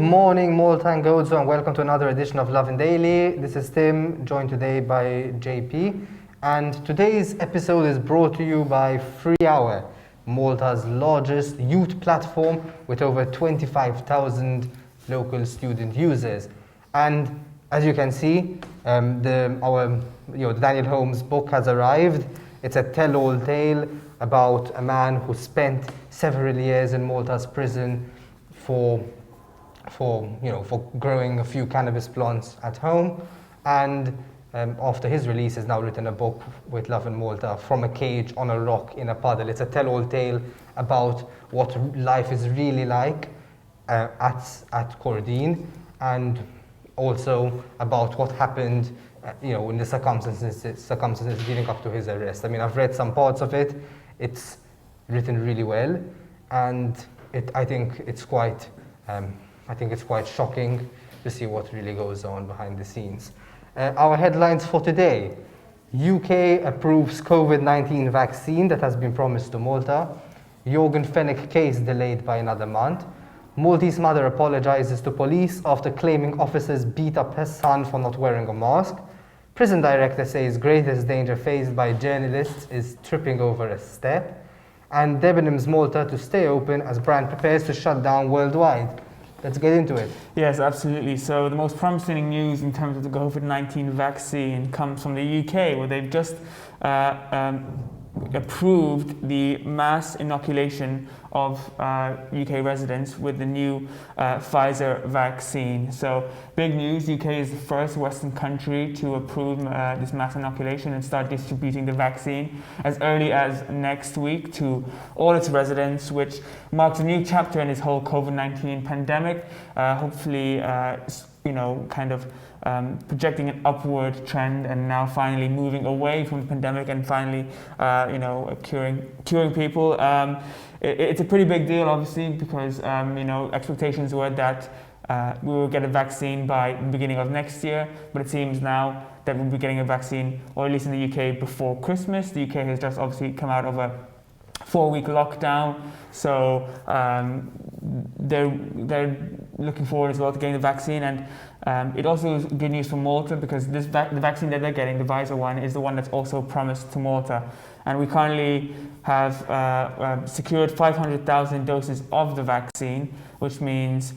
morning, Malta and Gozo, and welcome to another edition of Lovin Daily. This is Tim, joined today by JP, and today's episode is brought to you by Free Hour, Malta's largest youth platform with over 25,000 local student users. And as you can see, the Daniel Holmes book has arrived. It's a tell-all tale about a man who spent several years in Malta's prison for growing a few cannabis plants at home, and after his release has now written a book with Love in Malta, From a Cage on a Rock in a Puddle. It's a tell-all tale about what life is really like at Cordine, and also about what happened in the circumstances leading up to his arrest. I mean, I've read some parts of it. It's written really well, and I think it's quite shocking to see what really goes on behind the scenes. Our headlines for today: UK approves COVID-19 vaccine that has been promised to Malta. Jurgen Fenix case delayed by another month. Maltese mother apologises to police after claiming officers beat up her son for not wearing a mask. Prison director says greatest danger faced by journalists is tripping over a step. And Debenhams Malta to stay open as brand prepares to shut down worldwide. Let's get into it. Yes, absolutely. So the most promising news in terms of the COVID-19 vaccine comes from the UK, where they've just approved the mass inoculation of UK residents with the new Pfizer vaccine. So big news, UK is the first Western country to approve this mass inoculation and start distributing the vaccine as early as next week to all its residents, which marks a new chapter in this whole COVID-19 pandemic. Hopefully, projecting an upward trend and now finally moving away from the pandemic and finally, curing people. It's a pretty big deal, obviously, because expectations were that we will get a vaccine by the beginning of next year, but it seems now that we'll be getting a vaccine, or at least in the UK, before Christmas. The UK has just obviously come out of a 4-week lockdown, so they're looking forward as well to getting the vaccine. And it also is good news for Malta, because the vaccine that they're getting, the Pfizer one, is the one that's also promised to Malta. And we currently have secured 500,000 doses of the vaccine, which means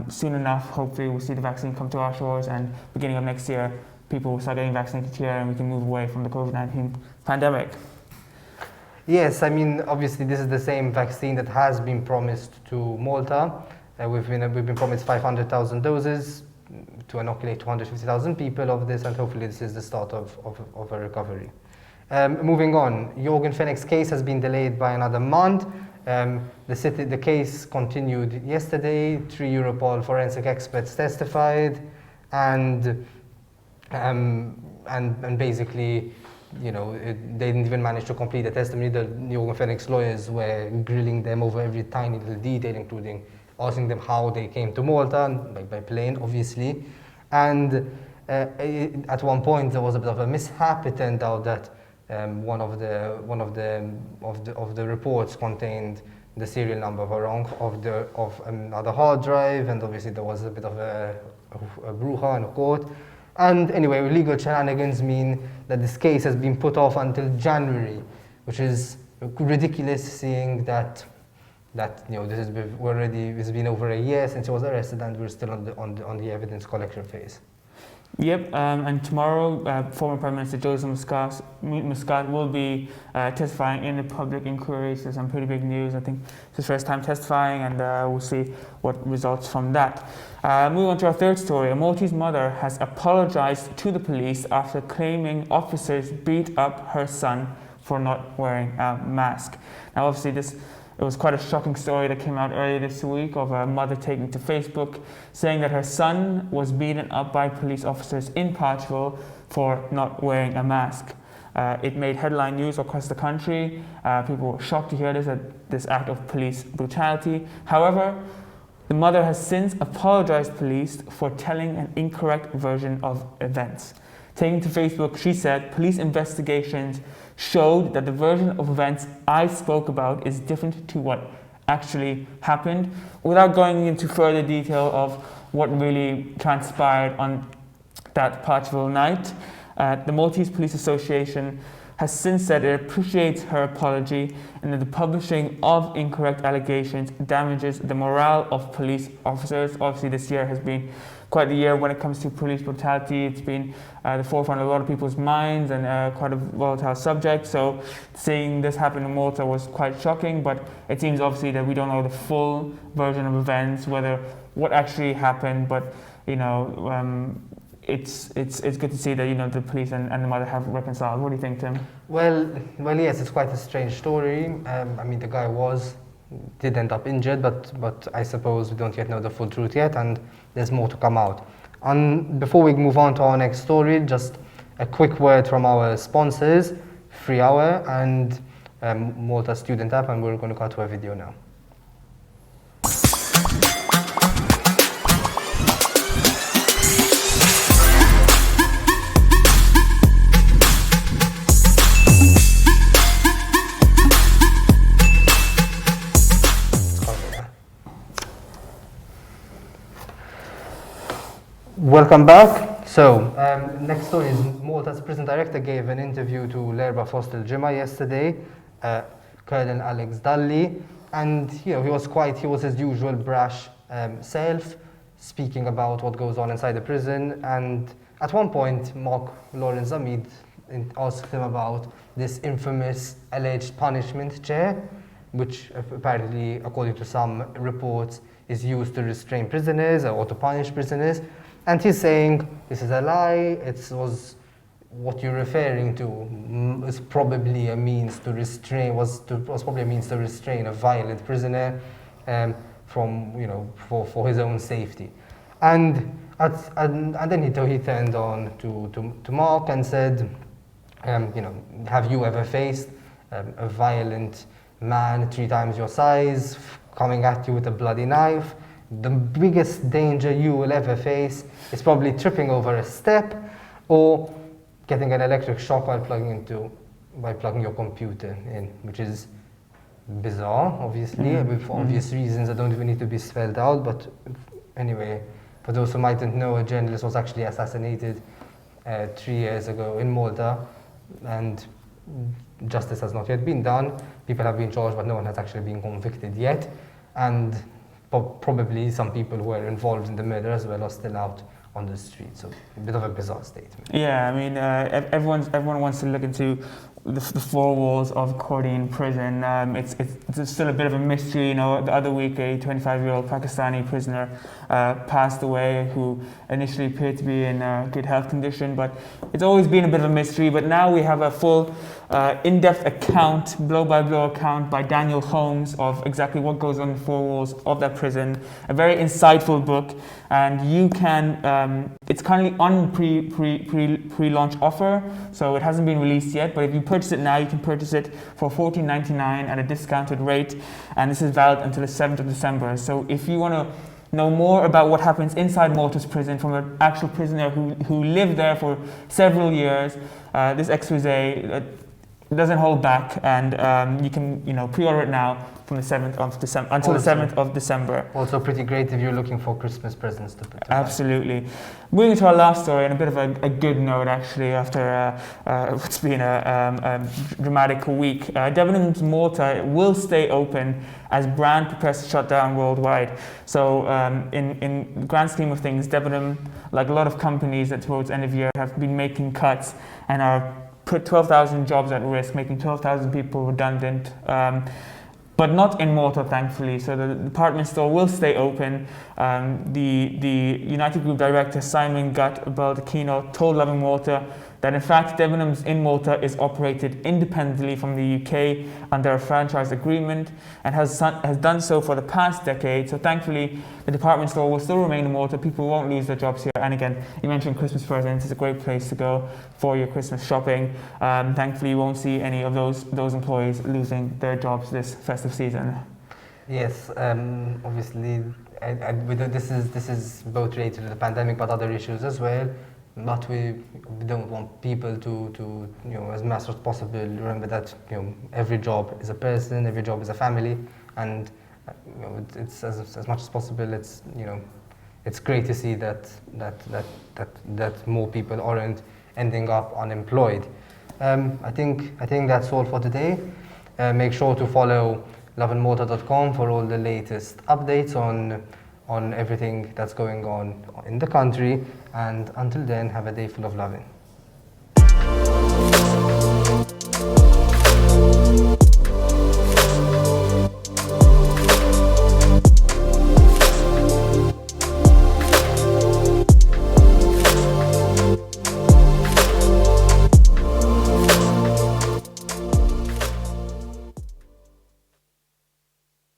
soon enough, hopefully, we'll see the vaccine come to our shores, and beginning of next year, people will start getting vaccinated here, and we can move away from the COVID-19 pandemic. Yes, I mean, obviously this is the same vaccine that has been promised to Malta. We've been promised 500,000 doses to inoculate 250,000 people of this, and hopefully this is the start of a recovery. Moving on, Jurgen Fenix case has been delayed by another month. The case continued yesterday. 3 Europol forensic experts testified, and basically, they didn't even manage to complete the testimony. The Jurgen Fenix lawyers were grilling them over every tiny little detail, including asking them how they came to Malta, by plane, obviously. And at one point there was a bit of a mishap. It turned out that one of the reports contained the serial number of another hard drive, and obviously there was a bit of a brouhaha in a court. And anyway, legal shenanigans mean that this case has been put off until January, which is ridiculous, seeing that it's been over a year since he was arrested, and we're still on the evidence collection phase. Yep, and tomorrow, former Prime Minister Joseph Muscat will be testifying in the public inquiry. So some pretty big news. I think it's his first time testifying, and we'll see what results from that. Moving on to our third story. A Maltese mother has apologized to the police after claiming officers beat up her son for not wearing a mask. Now, obviously, it was quite a shocking story that came out earlier this week of a mother taking to Facebook saying that her son was beaten up by police officers in Portugal for not wearing a mask. It made headline news across the country. People were shocked to hear this act of police brutality. However, the mother has since apologized to police for telling an incorrect version of events. Taking to Facebook, she said, police investigations showed that the version of events I spoke about is different to what actually happened, without going into further detail of what really transpired on that particular night. The Maltese Police Association has since said it appreciates her apology and that the publishing of incorrect allegations damages the morale of police officers. Obviously, this year has been quite a year when it comes to police brutality. It's been the forefront of a lot of people's minds and quite a volatile subject. So seeing this happen in Malta was quite shocking, but it seems obviously that we don't know the full version of events, what actually happened, but it's good to see that the police and the mother have reconciled. What do you think, Tim? Well, yes, it's quite a strange story. The guy did end up injured, but I suppose we don't yet know the full truth yet, and there's more to come out. And before we move on to our next story, just a quick word from our sponsors, Free Hour and Malta Student App, and we're going to cut to a video now. Welcome back. So, next story is Malta's prison director gave an interview to L'Erba Fost il-Ġimgħa yesterday, Colonel Alex Dalli, and he was his usual brash self, speaking about what goes on inside the prison. And at one point, Mark Lawrence Zamid asked him about this infamous alleged punishment chair, which apparently, according to some reports, is used to restrain prisoners or to punish prisoners. And he's saying, this is a lie, was what you're referring to is probably a means to restrain, was probably a means to restrain a violent prisoner for his own safety. And then he turned on to Mark and said, have you ever faced a violent man 3 times your size coming at you with a bloody knife? The biggest danger you will ever face is probably tripping over a step or getting an electric shock while plugging your computer in, which is bizarre, obviously, for obvious reasons that don't even need to be spelled out. But anyway, for those who mightn't know, a journalist was actually assassinated 3 years ago in Malta, and justice has not yet been done. People have been charged, but no one has actually been convicted yet. And probably some people who were involved in the murder as well are still out on the street. So a bit of a bizarre statement. Yeah, everyone wants to look into the 4 walls of Cordian prison. It's still a bit of a mystery. The other week a 25-year-old Pakistani prisoner passed away who initially appeared to be in good health condition, but it's always been a bit of a mystery. But now we have a full in-depth account, blow-by-blow account by Daniel Holmes of exactly what goes on in the 4 walls of that prison. A very insightful book, and you can, it's currently on pre-launch offer, so it hasn't been released yet, but if you purchase it now, you can purchase it for $14.99 at a discounted rate, and this is valid until the 7th of December. So if you want to know more about what happens inside Malta's prison from an actual prisoner who lived there for several years, this expose doesn't hold back, and you can pre-order it now from the 7th of December until the 7th of December. Also pretty great if you're looking for Christmas presents to put. Absolutely. Moving to our last story, and a bit of a good note actually after what's been a dramatic week. Debenhams Malta will stay open as brand prepares to shut down worldwide. So in the grand scheme of things, Debenhams, like a lot of companies that towards the end of the year have been making cuts and are put 12,000 jobs at risk, making 12,000 people redundant. But not in Malta, thankfully. So the department store will stay open. The United Group director, Simon Baldacchino, told Lovin Malta that in fact Debenhams in Malta is operated independently from the UK under a franchise agreement and has done so for the past decade. So thankfully the department store will still remain in Malta. People won't lose their jobs here. And again, you mentioned Christmas presents. It's a great place to go for your Christmas shopping. Thankfully you won't see any of those employees losing their jobs this festive season. Yes, obviously this is both related to the pandemic but other issues as well. But we don't want people to as much as possible, remember that every job is a person, every job is a family, and It's as much as possible. It's great to see that more people aren't ending up unemployed. I think that's all for today. Make sure to follow lovinmalta.com for all the latest updates on everything that's going on in the country. And until then, have a day full of loving.